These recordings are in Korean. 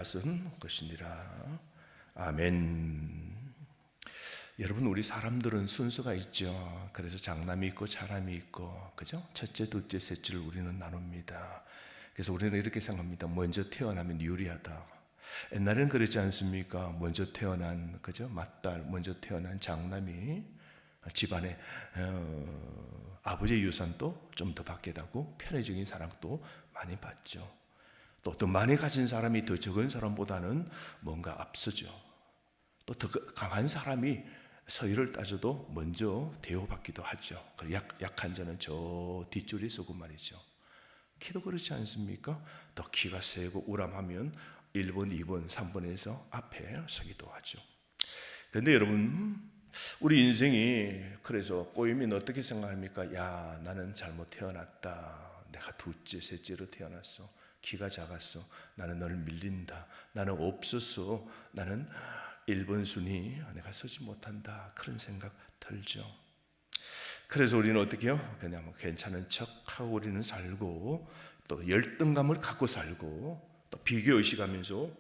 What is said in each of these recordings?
것은 것이니라. 아멘. 여러분, 우리 사람들은 순서가 있죠. 그래서 장남이 있고 차남이 있고, 그죠? 첫째, 둘째, 셋째를 우리는 나눕니다. 그래서 우리는 이렇게 생각합니다. 먼저 태어나면 유리하다. 옛날에는 그랬지 않습니까? 먼저 태어난, 그죠? 맏딸, 먼저 태어난 장남이 집안에 아버지의 유산도 좀 더 받게 되고 편의적인 사랑도 많이 받죠. 또 많이 가진 사람이 더 적은 사람보다는 뭔가 앞서죠. 또 더 강한 사람이 서열을 따져도 먼저 대우받기도 하죠. 약한 자는 저 뒷줄이 서고 말이죠. 키도 그렇지 않습니까? 더 키가 세고 우람하면 1번, 2번, 3번에서 앞에 서기도 하죠. 그런데 여러분, 우리 인생이 그래서 꼬이면 어떻게 생각합니까? 야, 나는 잘못 태어났다. 내가 둘째, 셋째로 태어났어. 키가 작았어. 나는 널 밀린다. 나는 없었어. 나는 1번 순위 내가 서지 못한다. 그런 생각 들죠. 그래서 우리는 어떻게 해요? 그냥 뭐 괜찮은 척하고 우리는 살고, 또 열등감을 갖고 살고, 또 비교의식하면서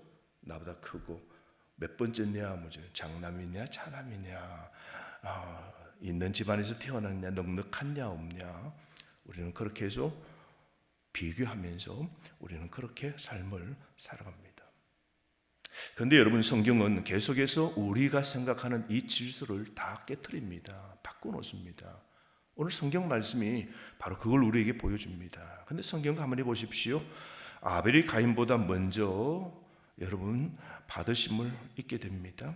나보다 크고 몇 번째냐, 뭐죠? 장남이냐 차남이냐, 있는 집안에서 태어났냐, 넉넉하냐 없냐, 우리는 그렇게 해서 비교하면서 우리는 그렇게 삶을 살아갑니다. 그런데 여러분, 성경은 계속해서 우리가 생각하는 이 질서를 다 깨트립니다. 바꿔놓습니다. 오늘 성경 말씀이 바로 그걸 우리에게 보여줍니다. 그런데 성경 가만히 보십시오. 아벨이 가인보다 먼저 여러분 받으심을 잊게 됩니다.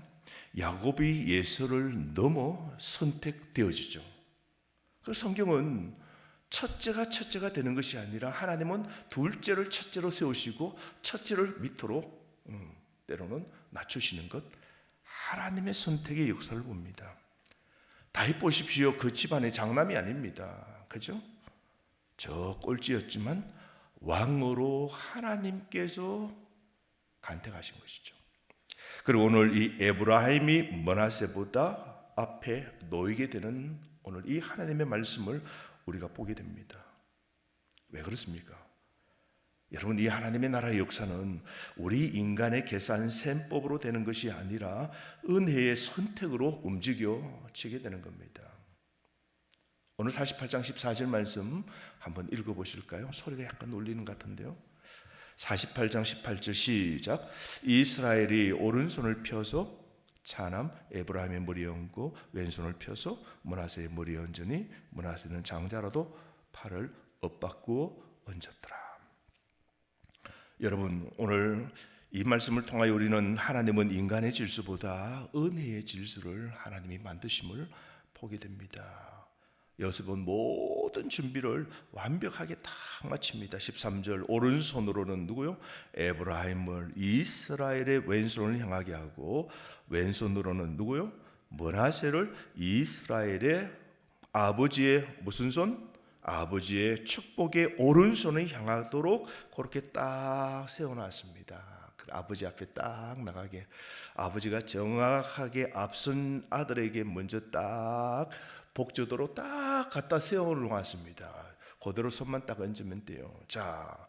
야곱이 예서를 넘어 선택되어지죠. 그래서 성경은 첫째가 되는 것이 아니라 하나님은 둘째를 첫째로 세우시고 첫째를 밑으로 때로는 낮추시는 것, 하나님의 선택의 역사를 봅니다. 다윗 보십시오. 그 집안의 장남이 아닙니다. 그죠? 저 꼴찌였지만 왕으로 하나님께서 간택하신 것이죠. 그리고 오늘 이 에브라임이 므낫세보다 앞에 놓이게 되는 오늘 이 하나님의 말씀을 우리가 보게 됩니다. 왜 그렇습니까? 여러분, 이 하나님의 나라의 역사는 우리 인간의 계산 셈법으로 되는 것이 아니라 은혜의 선택으로 움직여지게 되는 겁니다. 오늘 48장 14절 말씀 한번 읽어보실까요? 소리가 약간 울리는 것 같은데요. 48장 18절 시작. 이스라엘이 오른손을 펴서 차남 에브라임의 머리에 얹고 왼손을 펴서 므낫세의 머리에 얹으니 므낫세는 장자라도 팔을 엇바꾸어 얹었더라. 여러분, 오늘 이 말씀을 통하여 우리는 하나님은 인간의 질서보다 은혜의 질서를 하나님이 만드심을 보게 됩니다. 요셉은 모든 준비를 완벽하게 다 마칩니다. 13절 오른손으로는 누구요? 에브라임을 이스라엘의 왼손을 향하게 하고 왼손으로는 누구요? 므낫세를 이스라엘의 아버지의 무슨 손? 아버지의 축복의 오른손을 향하도록 그렇게 딱 세워놨습니다. 아버지 앞에 딱 나가게, 아버지가 정확하게 앞선 아들에게 먼저 딱 복저도로 딱 갖다 세워놓았습니다. 그대로 손만 딱 얹으면 돼요. 자,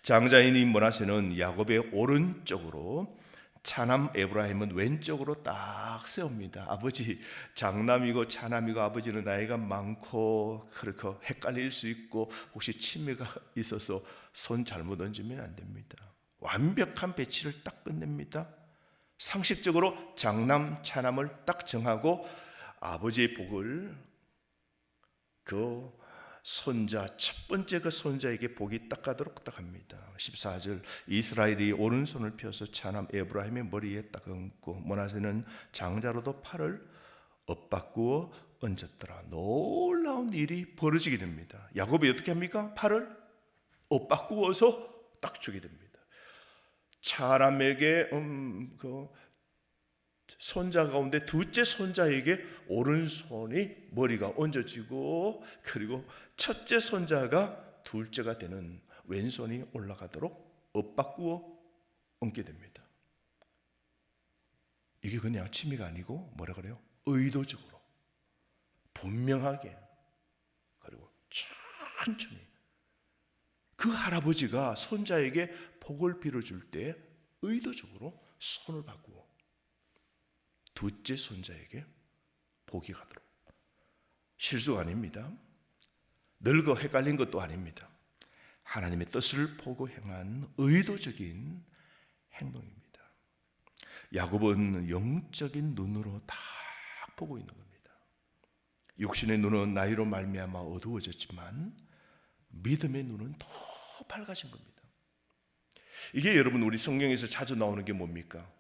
장자인인 므낫세는 야곱의 오른쪽으로, 차남 에브라임은 왼쪽으로 딱 세웁니다. 아버지 장남이고 차남이고 아버지는 나이가 많고 그렇게 헷갈릴 수 있고 혹시 치매가 있어서 손 잘못 얹으면 안 됩니다. 완벽한 배치를 딱 끝냅니다. 상식적으로 장남 차남을 딱 정하고 아버지의 복을 그 손자, 첫 번째 그 손자에게 복이 딱 가도록 딱 합니다. 14절 이스라엘이 오른손을 펴서 차남 에브라임의 머리에 딱 얹고 므낫세는 장자로도 팔을 엇바꾸어 얹었더라. 놀라운 일이 벌어지게 됩니다. 야곱이 어떻게 합니까? 팔을 엇바꾸어서 딱 주게 됩니다. 차남에게 그 손자 가운데 둘째 손자에게 오른손이 머리가 얹어지고, 그리고 첫째 손자가 둘째가 되는 왼손이 올라가도록 엇바꾸어 얹게 됩니다. 이게 그냥 취미가 아니고 뭐라 그래요? 의도적으로, 분명하게, 그리고 천천히 그 할아버지가 손자에게 복을 빌어줄 때 의도적으로 손을 바꾸고 둘째 손자에게 복이 가도록. 실수가 아닙니다. 늙어 헷갈린 것도 아닙니다. 하나님의 뜻을 보고 행한 의도적인 행동입니다. 야곱은 영적인 눈으로 딱 보고 있는 겁니다. 육신의 눈은 나이로 말미암아 어두워졌지만 믿음의 눈은 더 밝아진 겁니다. 이게 여러분 우리 성경에서 자주 나오는 게 뭡니까?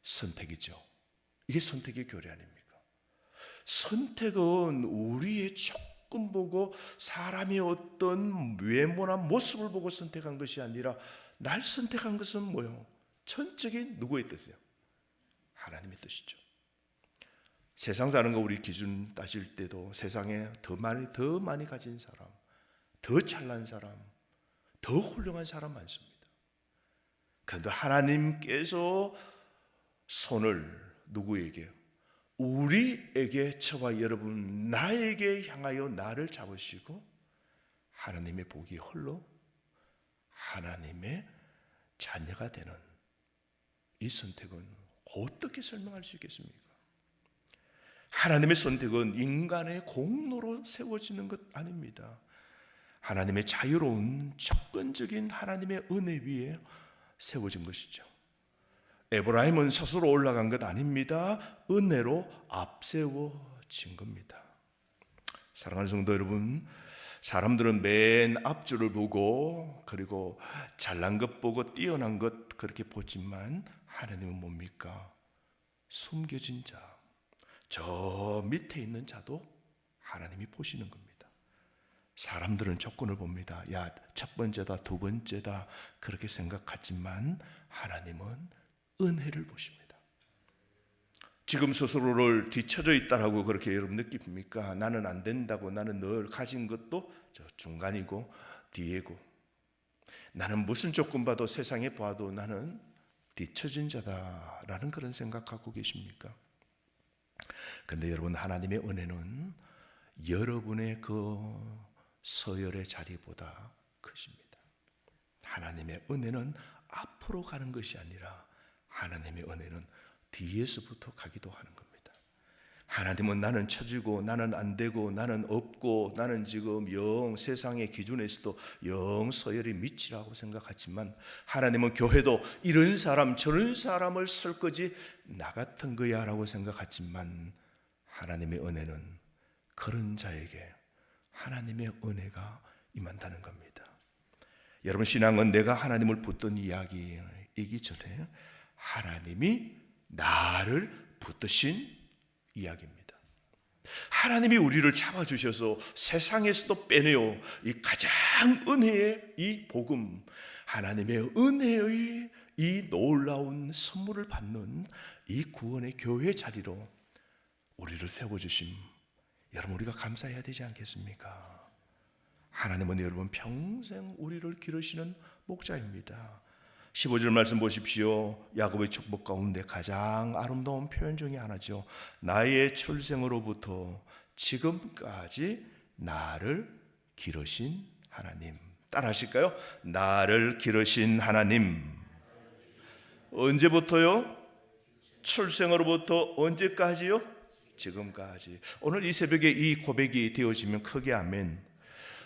선택이죠. 이게 선택의 교리 아닙니까? 선택은 우리의 조건 보고 사람의 어떤 외모나 모습을 보고 선택한 것이 아니라 날 선택한 것은 뭐요? 전적인 누구의 뜻이에요? 하나님의 뜻이죠. 세상 사는 거 우리 기준 따질 때도 세상에 더 많이 가진 사람, 더 잘난 사람, 더 훌륭한 사람 많습니다. 그런데 하나님께서 손을 누구에게? 우리에게, 저와 여러분, 나에게 향하여 나를 잡으시고 하나님의 복이 홀로 하나님의 자녀가 되는 이 선택은 어떻게 설명할 수 있겠습니까? 하나님의 선택은 인간의 공로로 세워지는 것 아닙니다. 하나님의 자유로운 조건적인 하나님의 은혜 위에 세워진 것이죠. 에브라임은 스스로 올라간 것 아닙니다. 은혜로 앞세워진 겁니다. 사랑하는 성도 여러분, 사람들은 맨 앞줄을 보고 그리고 잘난 것 보고 뛰어난 것 그렇게 보지만 하나님은 뭡니까? 숨겨진 자, 저 밑에 있는 자도 하나님이 보시는 겁니다. 사람들은 조건을 봅니다. 야, 첫 번째다, 두 번째다 그렇게 생각하지만 하나님은 은혜를 보십니다. 지금 스스로를 뒤처져 있다라고 그렇게 여러분 느낍니까? 나는 안 된다고, 나는 늘 가진 것도 저 중간이고 뒤에고, 나는 무슨 조건 봐도 세상에 봐도 나는 뒤처진 자다라는 그런 생각하고 계십니까? 그런데 여러분, 하나님의 은혜는 여러분의 그 서열의 자리보다 크십니다. 하나님의 은혜는 앞으로 가는 것이 아니라 하나님의 은혜는 뒤에서부터 가기도 하는 겁니다. 하나님은 나는 처지고 나는 안 되고 나는 없고 나는 지금 영 세상의 기준에서도 영 서열이 밑이라고 생각하지만 하나님은 교회도 이런 사람 저런 사람을 쓸 거지 나 같은 거야 라고 생각하지만 하나님의 은혜는 그런 자에게 하나님의 은혜가 임한다는 겁니다. 여러분, 신앙은 내가 하나님을 붙든 이야기이기 전에 하나님이 나를 붙드신 이야기입니다. 하나님이 우리를 잡아주셔서 세상에서도 빼내어 이 가장 은혜의 이 복음, 하나님의 은혜의 이 놀라운 선물을 받는 이 구원의 교회 자리로 우리를 세워주심, 여러분 우리가 감사해야 되지 않겠습니까? 하나님은 여러분 평생 우리를 기르시는 목자입니다. 15절 말씀 보십시오. 야곱의 축복 가운데 가장 아름다운 표현 중에 하나죠. 나의 출생으로부터 지금까지 나를 기르신 하나님. 따라 하실까요? 나를 기르신 하나님. 언제부터요? 출생으로부터 언제까지요? 지금까지. 오늘 이 새벽에 이 고백이 되어지면 크게 아멘.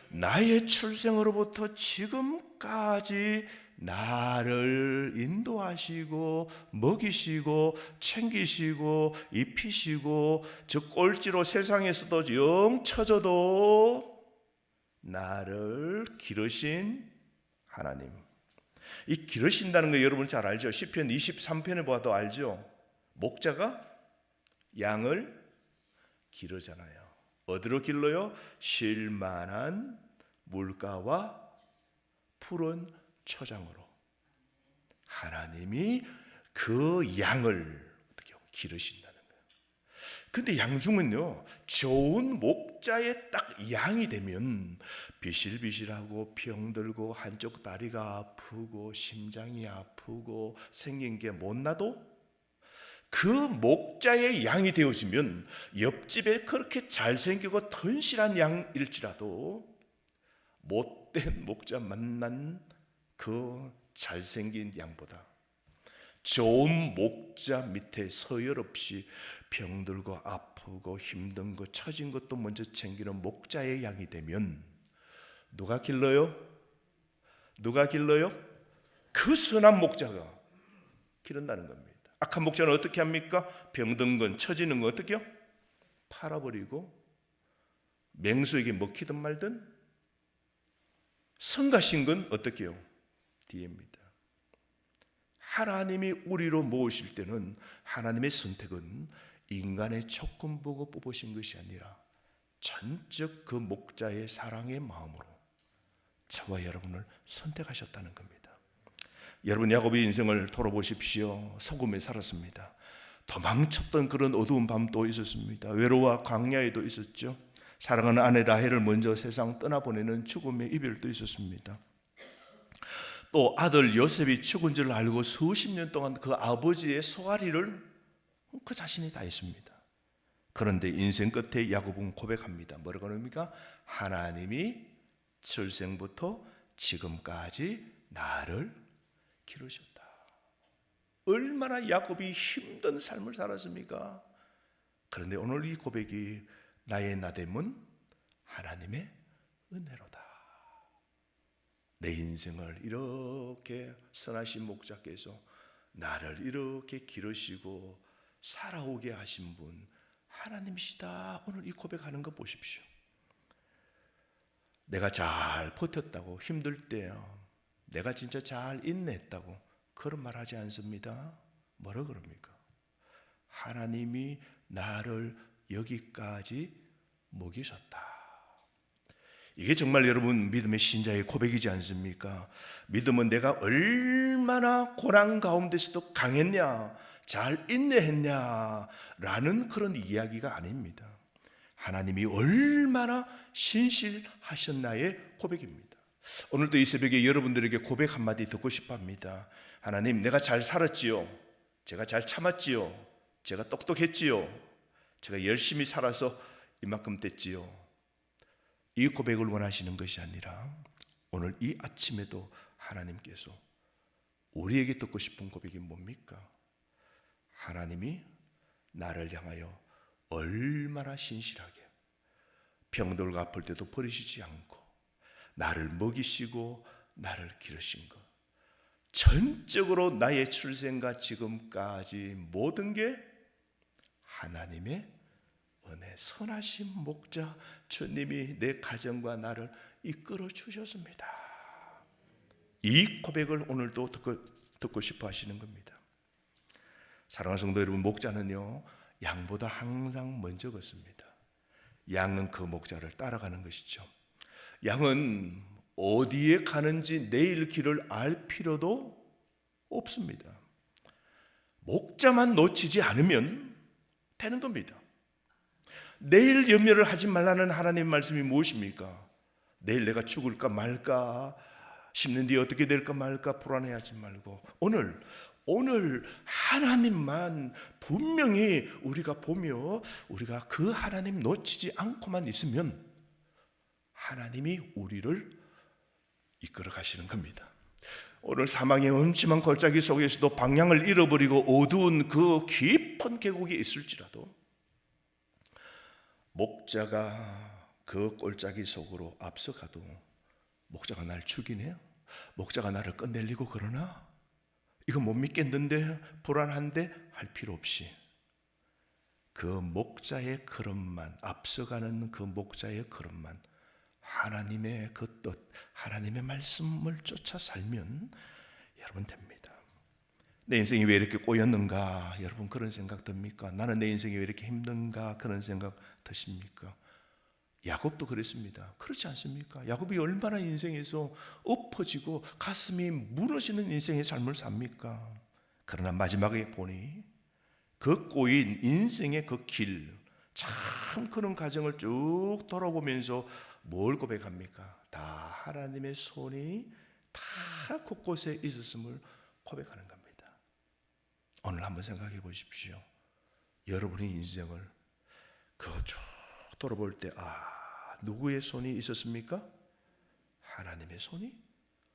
나의 출생으로부터 지금까지 나를 인도하시고 먹이시고 챙기시고 입히시고 저 꼴찌로 세상에서도 영 처져도 나를 기르신 하나님. 이 기르신다는 거 여러분 잘 알죠? 시편 23편에 봐도 알죠? 목자가 양을 기르잖아요. 어디로 길러요? 쉴만한 물가와 푸른 초장으로. 하나님이 그 양을 어떻게 기르신다는 거예요. 근데 양중은요, 좋은 목자의 딱 양이 되면 비실비실하고 병들고 한쪽 다리가 아프고 심장이 아프고 생긴 게 못나도 그 목자의 양이 되어지면 옆집에 그렇게 잘생기고 튼실한 양일지라도 못된 목자 만난 그 잘생긴 양보다 좋은 목자 밑에 서열없이 병들고 아프고 힘든 거 처진 것도 먼저 챙기는 목자의 양이 되면 누가 길러요? 누가 길러요? 그 선한 목자가 기른다는 겁니다. 악한 목자는 어떻게 합니까? 병든 건 처지는 건 어떻게 해요? 팔아버리고 맹수에게 먹히든 말든 성가신 건 어떻게 해요? 뒤입니다. 하나님이 우리로 모으실 때는 하나님의 선택은 인간의 조건 보고 뽑으신 것이 아니라 전적 그 목자의 사랑의 마음으로 저와 여러분을 선택하셨다는 겁니다. 여러분, 야곱의 인생을 돌아보십시오. 소금에 살았습니다. 도망쳤던 그런 어두운 밤도 있었습니다. 외로와 광야에도 있었죠. 사랑하는 아내 라헬을 먼저 세상 떠나보내는 죽음의 이별도 있었습니다. 또 아들 요셉이 죽은 줄 알고 수십 년 동안 그 아버지의 소아리를 그 자신이 다 했습니다. 그런데 인생 끝에 야곱은 고백합니다. 뭐라고 합니까? 하나님이 출생부터 지금까지 나를 기르셨다. 얼마나 야곱이 힘든 삶을 살았습니까? 그런데 오늘 이 고백이 나의 나됨은 하나님의 은혜로다. 내 인생을 이렇게 선하신 목자께서 나를 이렇게 기르시고 살아오게 하신 분 하나님이시다. 오늘 이 고백하는 거 보십시오. 내가 잘 버텼다고 힘들 때요, 내가 진짜 잘 인내했다고 그런 말 하지 않습니다. 뭐라 그럽니까? 하나님이 나를 여기까지 먹이셨다. 이게 정말 여러분 믿음의 신자의 고백이지 않습니까? 믿음은 내가 얼마나 고난 가운데서도 강했냐, 잘 인내했냐 라는 그런 이야기가 아닙니다. 하나님이 얼마나 신실하셨나의 고백입니다. 오늘도 이 새벽에 여러분들에게 고백 한마디 듣고 싶어 합니다. 하나님, 내가 잘 살았지요. 제가 잘 참았지요. 제가 똑똑했지요. 제가 열심히 살아서 이만큼 됐지요. 이 고백을 원하시는 것이 아니라 오늘 이 아침에도 하나님께서 우리에게 듣고 싶은 고백이 뭡니까? 하나님이 나를 향하여 얼마나 신실하게 병들고 아플 때도 버리시지 않고 나를 먹이시고 나를 기르신 것, 전적으로 나의 출생과 지금까지 모든 게 하나님의 은혜, 선하신 목자 주님이 내 가정과 나를 이끌어 주셨습니다. 이 고백을 오늘도 듣고 싶어 하시는 겁니다. 사랑하는 성도 여러분, 목자는요 양보다 항상 먼저 걷습니다. 양은 그 목자를 따라가는 것이죠. 양은 어디에 가는지 내일 길을 알 필요도 없습니다. 목자만 놓치지 않으면 되는 겁니다. 내일 염려를 하지 말라는 하나님의 말씀이 무엇입니까? 내일 내가 죽을까 말까, 10년 뒤에 어떻게 될까 말까 불안해하지 말고 오늘 하나님만 분명히 우리가 보며 우리가 그 하나님 놓치지 않고만 있으면 하나님이 우리를 이끌어 가시는 겁니다. 오늘 사망의 음침한 골짜기 속에서도 방향을 잃어버리고 어두운 그 깊은 계곡에 있을지라도 목자가 그 골짜기 속으로 앞서가도 목자가 나를 죽이네요. 목자가 나를 끝내려고 그러나 이거 못 믿겠는데 불안한데 할 필요 없이 그 목자의 걸음만, 앞서가는 그 목자의 걸음만, 하나님의 그 뜻, 하나님의 말씀을 쫓아 살면 여러분 됩니다. 내 인생이 왜 이렇게 꼬였는가? 여러분 그런 생각 듭니까? 나는 내 인생이 왜 이렇게 힘든가? 그런 생각 드십니까? 야곱도 그랬습니다. 그렇지 않습니까? 야곱이 얼마나 인생에서 엎어지고 가슴이 무너지는 인생의 삶을 삽니까? 그러나 마지막에 보니 그 꼬인 인생의 그 길, 참 그런 과정을 쭉 돌아보면서 뭘 고백합니까? 다 하나님의 손이 다 곳곳에 있었음을 고백하는 겁니다. 오늘 한번 생각해 보십시오. 여러분의 인생을 쭉 돌아볼 때 누구의 손이 있었습니까? 하나님의 손이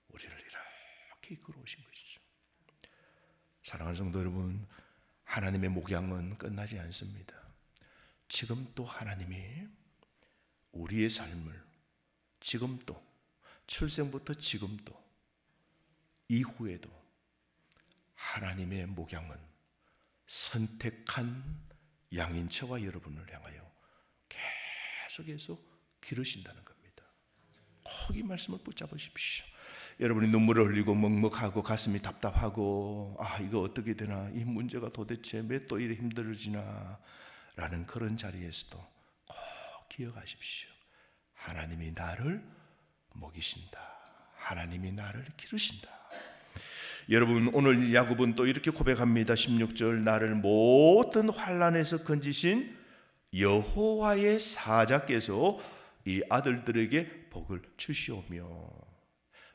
우리를 이렇게 이끌어 오신 것이죠. 사랑하는 성도 여러분, 하나님의 목양은 끝나지 않습니다. 지금 또 하나님이 우리의 삶을 지금 또 출생부터 지금 또 이후에도 하나님의 목양은 선택한 양인체와 여러분을 향하여 계속해서 기르신다는 겁니다. 꼭 이 말씀을 붙잡으십시오. 여러분이 눈물을 흘리고 먹먹하고 가슴이 답답하고 이거 어떻게 되나, 이 문제가 도대체 왜 또 이래 힘들어지나 라는 그런 자리에서도 꼭 기억하십시오. 하나님이 나를 먹이신다. 하나님이 나를 기르신다. 여러분, 오늘 야곱은 또 이렇게 고백합니다. 16절, 나를 모든 환난에서 건지신 여호와의 사자께서 이 아들들에게 복을 주시오며.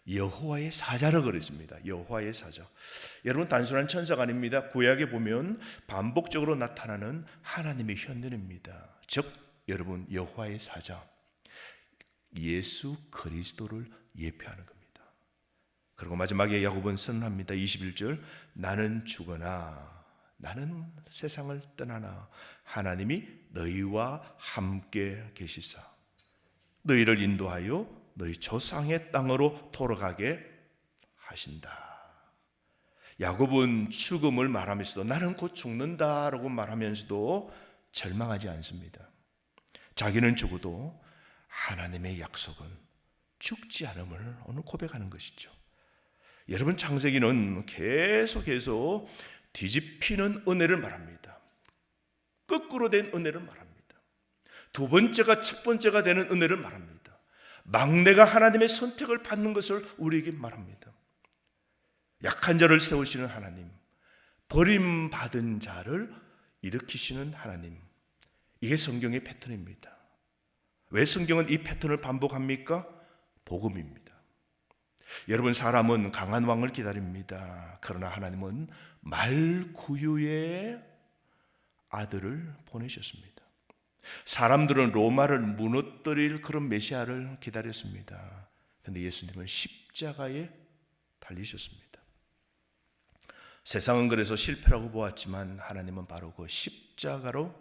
여호와의 사자라 그랬습니다. 여호와의 사자. 여러분, 단순한 천사가 아닙니다. 구약에 보면 반복적으로 나타나는 하나님의 현존입니다. 즉 여러분, 여호와의 사자, 예수 그리스도를 예표하는 겁니다. 그리고 마지막에 야곱은 선언합니다. 21절, 나는 죽으나 나는 세상을 떠나나 하나님이 너희와 함께 계시사 너희를 인도하여 너희 조상의 땅으로 돌아가게 하신다. 야곱은 죽음을 말하면서도 나는 곧 죽는다라고 말하면서도 절망하지 않습니다. 자기는 죽어도 하나님의 약속은 죽지 않음을 오늘 고백하는 것이죠. 여러분, 창세기는 계속해서 뒤집히는 은혜를 말합니다. 거꾸로 된 은혜를 말합니다. 두 번째가 첫 번째가 되는 은혜를 말합니다. 막내가 하나님의 선택을 받는 것을 우리에게 말합니다. 약한 자를 세우시는 하나님, 버림받은 자를 일으키시는 하나님, 이게 성경의 패턴입니다. 왜 성경은 이 패턴을 반복합니까? 복음입니다. 여러분, 사람은 강한 왕을 기다립니다. 그러나 하나님은 말구유의 아들을 보내셨습니다. 사람들은 로마를 무너뜨릴 그런 메시아를 기다렸습니다. 그런데 예수님은 십자가에 달리셨습니다. 세상은 그래서 실패라고 보았지만 하나님은 바로 그 십자가로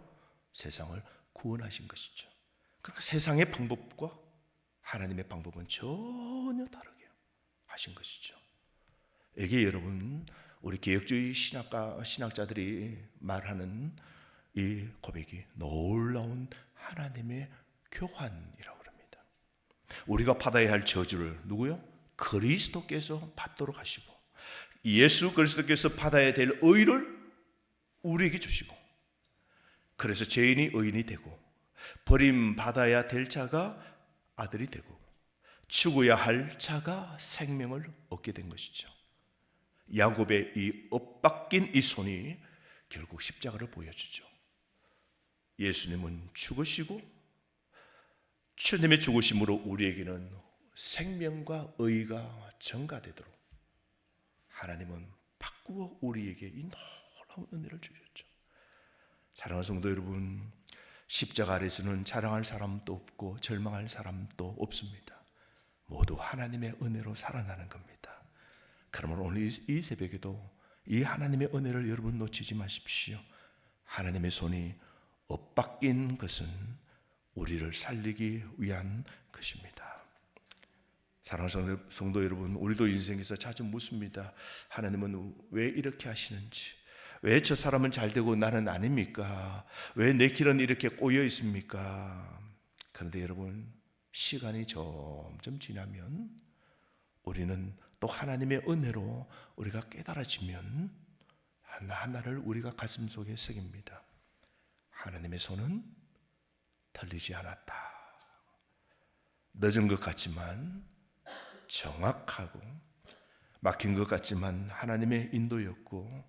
세상을 구원하신 것이죠. 그러니까 세상의 방법과 하나님의 방법은 전혀 다르게 하신 것이죠. 이게 여러분, 우리 개혁주의 신학자들이 말하는 이 고백이 놀라운 하나님의 교환이라고 합니다. 우리가 받아야 할 저주를 누구요? 그리스도께서 받도록 하시고, 예수 그리스도께서 받아야 될 의를 우리에게 주시고, 그래서 죄인이 의인이 되고, 버림받아야 될 자가 아들이 되고, 죽어야 할 자가 생명을 얻게 된 것이죠. 야곱의 이 엇바뀐 이 손이 결국 십자가를 보여주죠. 예수님은 죽으시고 주님의 죽으심으로 우리에게는 생명과 의가 전가되도록 하나님은 바꾸어 우리에게 이 놀라운 은혜를 주셨죠. 사랑하는 성도 여러분, 십자가 아래서는 자랑할 사람도 없고 절망할 사람도 없습니다. 모두 하나님의 은혜로 살아나는 겁니다. 그러면 오늘 이 새벽에도 이 하나님의 은혜를 여러분 놓치지 마십시오. 하나님의 손이 엇바뀐 것은 우리를 살리기 위한 것입니다. 사랑하는 성도 여러분, 우리도 인생에서 자주 묻습니다. 하나님은 왜 이렇게 하시는지, 왜 저 사람은 잘 되고 나는 아닙니까? 왜 내 길은 이렇게 꼬여 있습니까? 그런데 여러분, 시간이 점점 지나면 우리는 또 하나님의 은혜로 우리가 깨달아지면 하나하나를 우리가 가슴속에 새깁니다. 하나님의 손은 틀리지 않았다. 늦은 것 같지만 정확하고, 막힌 것 같지만 하나님의 인도였고,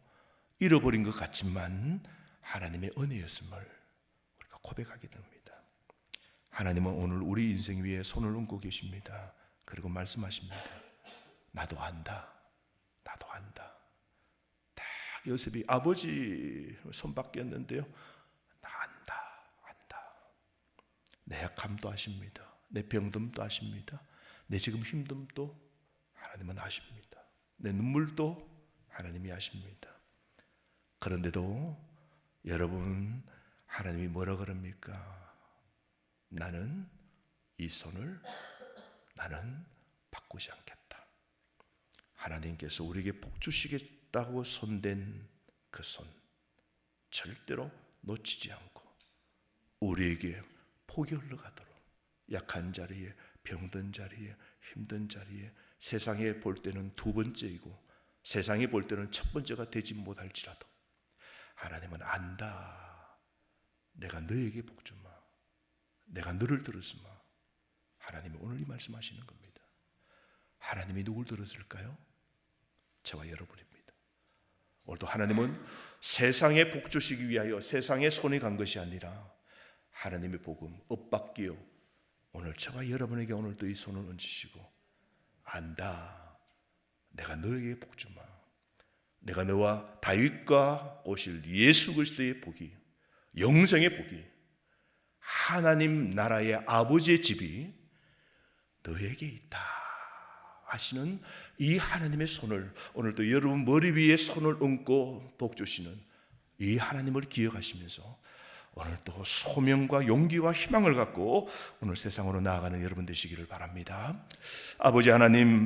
잃어버린 것 같지만 하나님의 은혜였음을 우리가 고백하게 됩니다. 하나님은 오늘 우리 인생 위에 손을 얹고 계십니다. 그리고 말씀하십니다. 나도 안다. 나도 안다. 딱 요셉이 아버지 손 바뀌었는데요, 안다. 내 약함도 아십니다. 내 병듦도 아십니다. 내 지금 힘듦도 하나님은 아십니다. 내 눈물도 하나님이 아십니다. 그런데도 여러분, 하나님이 뭐라 그럽니까? 나는 이 손을 나는 바꾸지 않겠다. 하나님께서 우리에게 복 주시겠다고 손댄 그 손 절대로 놓치지 않고 우리에게 복이 흘러가도록, 약한 자리에, 병든 자리에, 힘든 자리에, 세상에 볼 때는 두 번째이고 세상에 볼 때는 첫 번째가 되지 못할지라도 하나님은 안다. 내가 너에게 복 주마. 내가 너를 들었으마. 하나님이 오늘 이 말씀하시는 겁니다. 하나님이 누굴 들었을까요? 저와 여러분입니다. 오늘도 하나님은 세상에 복 주시기 위하여 세상에 손이 간 것이 아니라 하나님의 복음, 엇받기요, 오늘 저와 여러분에게 오늘도 이 손을 얹으시고 안다. 내가 너에게 복 주마. 내가 너와 다윗과 오실 예수 그리스도의 복이, 영생의 복이, 하나님 나라의 아버지의 집이 너에게 있다 하시는 이 하나님의 손을, 오늘도 여러분 머리 위에 손을 얹고 복 주시는 이 하나님을 기억하시면서 오늘도 소명과 용기와 희망을 갖고 오늘 세상으로 나아가는 여러분 되시기를 바랍니다. 아버지 하나님,